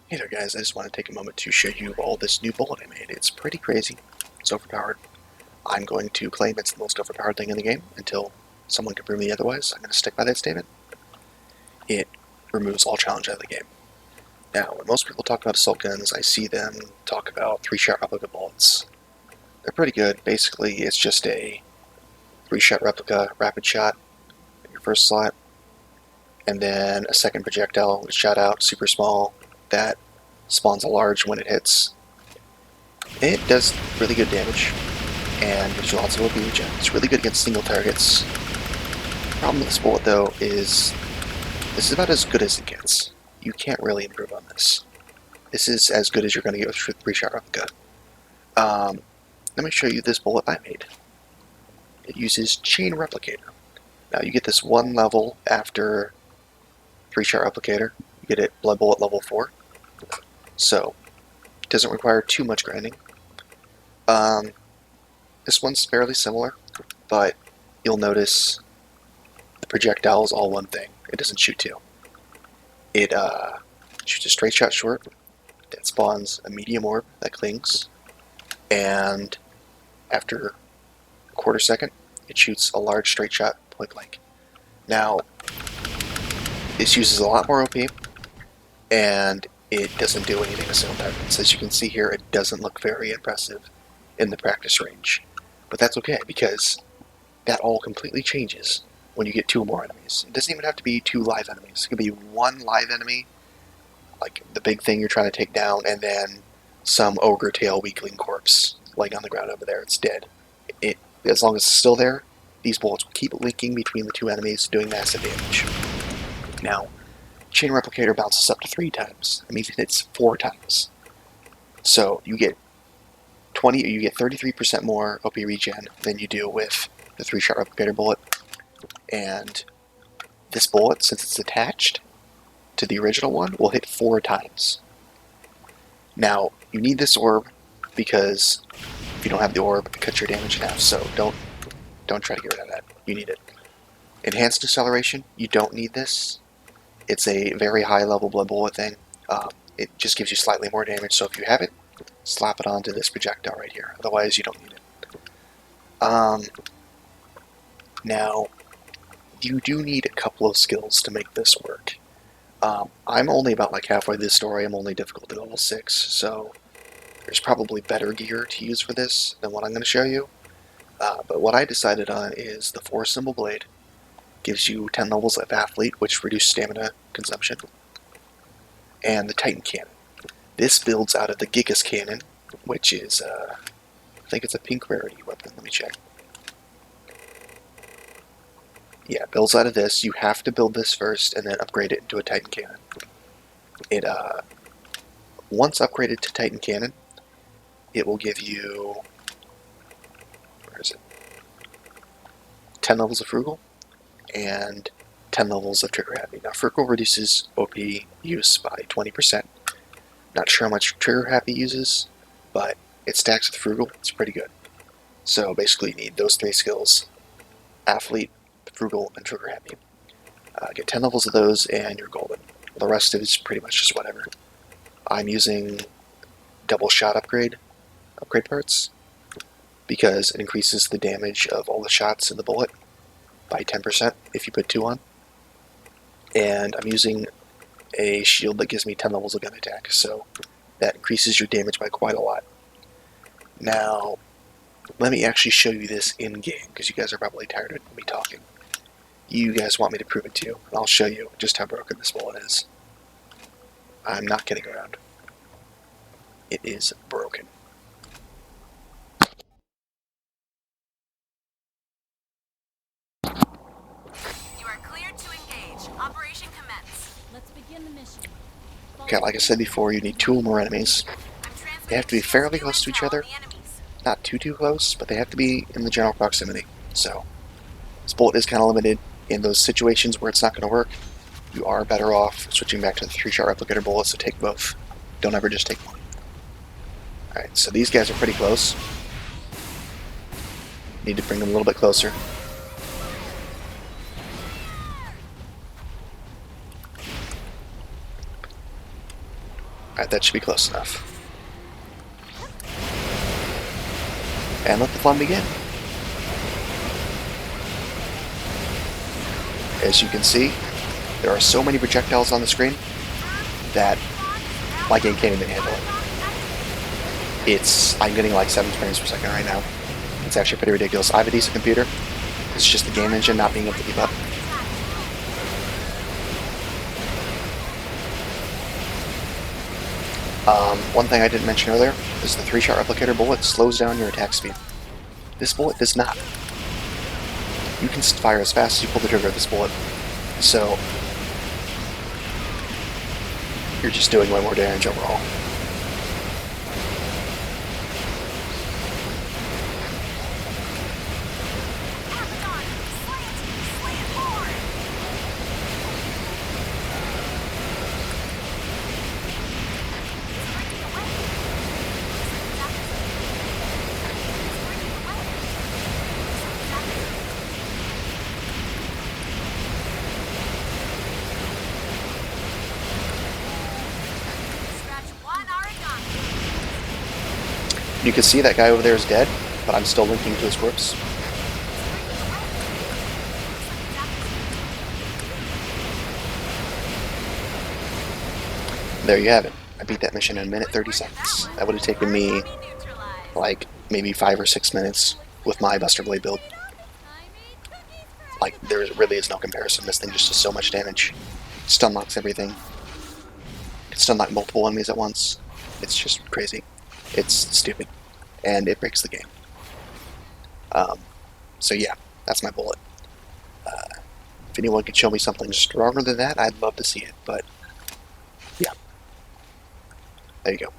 Hey there guys, I just want to take a moment to show you all this new bullet I made. It's pretty crazy. It's overpowered. I'm going to claim it's the most overpowered thing in the game until someone can prove me otherwise. I'm going to stick by that statement. It removes all challenge out of the game. Now, when most people talk about assault guns, I see them talk about 3-shot replica bullets. They're pretty good. Basically, it's just a 3-shot replica rapid shot in your first slot, and then a second projectile shot out, super small, that spawns a large when it hits. It does really good damage, and gives you lots of OP regen. It's really good against single targets. The problem with this bullet, though, is this is about as good as it gets. You can't really improve on this. This is as good as you're going to get with 3-shot replica. Let me show you this bullet I made. It uses Chain Replicator. Now, you get this one level after 3-shot replicator. You get it Blood Bullet level 4. So, it doesn't require too much grinding. This one's fairly similar, but you'll notice the projectile is all one thing. It doesn't shoot two. It shoots a straight shot short that spawns a medium orb that clings, and after a quarter second, it shoots a large straight shot point blank. Now, this uses a lot more OP, and it doesn't do anything to single targets. As you can see here, it doesn't look very impressive in the practice range. But that's okay, because that all completely changes when you get 2 or more enemies. It doesn't even have to be 2 live enemies. It could be 1 live enemy, like the big thing you're trying to take down, and then some ogre tail weakling corpse laying on the ground over there. It's dead. As long as it's still there, these bullets will keep linking between the 2 enemies, doing massive damage. Now, Chain Replicator bounces up to 3 times. I mean, it's 4 times. So you get 33% more OP regen than you do with the 3-shot replicator bullet. And this bullet, since it's attached to the original one, will hit 4 times. Now, you need this orb because if you don't have the orb, it cuts your damage in half, so don't try to get rid of that. You need it. Enhanced acceleration, you don't need this. It's a very high level blood bullet thing. It just gives you slightly more damage, so if you have it, slap it onto this projectile right here. Otherwise, you don't need it. Now, you do need a couple of skills to make this work. I'm only about like halfway through this story. I'm only difficulty level 6, so there's probably better gear to use for this than what I'm going to show you. But what I decided on is the 4-symbol blade. Gives you 10 levels of athlete, which reduce stamina consumption. And the Titan cannon. This builds out of the Gigas cannon, which is, I think it's a pink rarity weapon. Let me check. Yeah, it builds out of this. You have to build this first and then upgrade it into a Titan cannon. It, once upgraded to Titan cannon, it will give you, where is it? 10 levels of frugal and 10 levels of trigger happy. Now, frugal reduces OP use by 20%. Not sure how much trigger happy uses, but it stacks with frugal. It's pretty good. So basically, you need those 3 skills: athlete, frugal, and trigger happy. Get 10 levels of those, and you're golden. The rest of it is pretty much just whatever. I'm using double shot upgrade parts because it increases the damage of all the shots in the bullet by 10% if you put 2 on. And I'm using a shield that gives me 10 levels of gun attack, so that increases your damage by quite a lot. Now, let me actually show you this in-game, because you guys are probably tired of me talking. You guys want me to prove it to you, and I'll show you just how broken this bullet is. I'm not kidding around. It is broken. You are cleared to engage. Operation commence. Let's begin the mission. Okay, like I said before, you need 2 or more enemies. They have to be fairly close to each other. Not too close, but they have to be in the general proximity. So, this bullet is kind of limited. In those situations where it's not going to work, you are better off switching back to the 3-shot replicator bullet, so take both. Don't ever just take one. Alright, so these guys are pretty close. Need to bring them a little bit closer. Alright, that should be close enough. And let the fun begin. As you can see, there are so many projectiles on the screen that my game can't even handle it. I'm getting like 7 frames per second right now. It's actually pretty ridiculous. I have a decent computer. It's just the game engine not being able to keep up. One thing I didn't mention earlier is the 3-shot replicator bullet slows down your attack speed. This bullet does not. You can fire as fast as you pull the trigger of this bullet. So, you're just doing way more damage overall. You can see that guy over there is dead, but I'm still linking to his corpse. There you have it. I beat that mission in 1:30 seconds. That would have taken me like maybe 5 or 6 minutes with my Buster Blade build. Like, there really is no comparison. This thing just does so much damage. Stun locks everything. It stun lock multiple enemies at once. It's just crazy. It's stupid. And it breaks the game. So yeah, that's my bullet. If anyone could show me something stronger than that, I'd love to see it. But yeah, there you go.